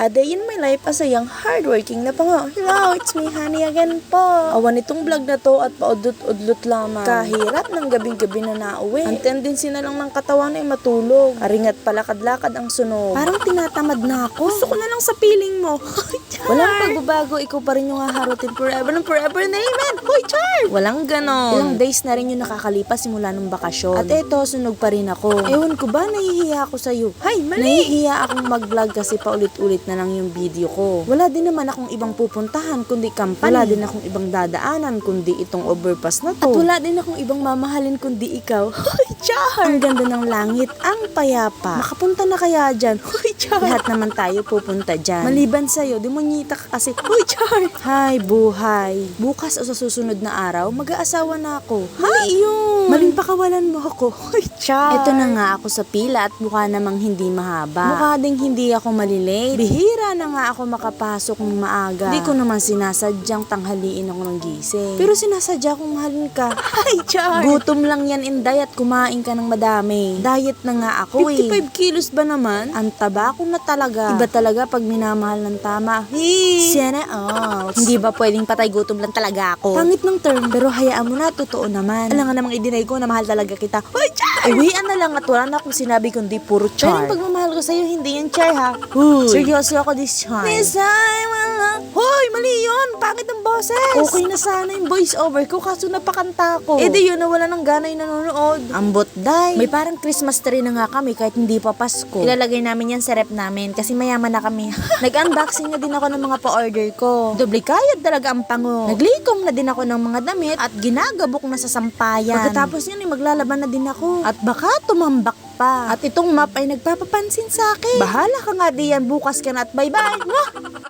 A day in my life as a young hardworking na pango. Hello, it's me, Honey again po. Awan itong vlog na to at paudlot-udlot lamang. Kahirap ng gabing-gabi na nauwi. Ang tendency na lang ng katawan ay matulog. Aringat palakad-lakad ang sunog. Parang tinatamad na ako. Gusto ko na lang sa piling mo. Walang pagbabago, ikaw pa rin yung haharutin forever and forever na amen. Hoy, Char! Walang ganon. Ilang days na rin yung nakakalipas simula nung bakasyon. At eto, sunog pa rin ako. Ewan ko ba, nahihiya ako sa'yo. Hay, mali! Nahihiya akong mag-vlog kasi paulit-ulit na lang yung video ko. Wala din naman akong ibang pupuntahan kundi company. Wala din akong ibang dadaanan kundi itong overpass na to. At wala din akong ibang mamahalin kundi ikaw. Hoy, Char! Ang ganda ng langit, ang payapa. Makapunta na kaya dyan? Hoy, Char! Lahat naman tayo pupunta dyan. Maliban sa'yo, dimonyita ka kasi. Hoy, Char! Hay, buhay. Bukas o sa susunod na araw, mag-aasawa na ako. Mali yun! Maling pakawalan mo ako. Hoy, Char! Ito na nga ako sa pila at mukha namang hindi mahaba. Mukha ding hindi ako malilate. Bihira na nga ako makapasok ng maaga. Hindi ko naman sinasadyang tanghaliin ako ng gising. Pero sinasadya kong mahalin ka. Hay, Char! Gutom lang yan, Inday, at kumain ka ng madami. Diet na nga ako 55 kilos ba naman? Ang taba ko na talaga. Iba talaga pag minamahal ng tama. Sana all. Hindi ba pwedeng patay gutom lang talaga ako? Pangit ng term, pero hayaan mo na, totoo naman. Alam nga namang i-deny ko na mahal talaga kita. Hoy, Char! Uwian na lang at wala na akong sinabi kundi puro Char. Pero yung pagmamahal ko sa'yo, hindi yan Char, ha? Seryoso ako this time. This time, hoy, mali yun! Pangit ang boses! Okay na sana yung voice over ko kaso napakanta ko. Eh di yun, nawala ng gana yung nanonood. Ambot day. May parang Christmas tree na nga kami kahit hindi pa Pasko. Ilalagay namin yan sa rep namin kasi mayaman na kami. Nag-unboxing na din ako ng mga pa-order ko. Doble kayod talaga ang pango. Naglikom na din ako ng mga damit at ginagabok na sa sampayan. Pagkatapos yun, maglalaban na din ako. At baka tumambak pa. At itong map ay nagpapapansin sa akin. Bahala ka nga diyan, bukas ka na at bye-bye.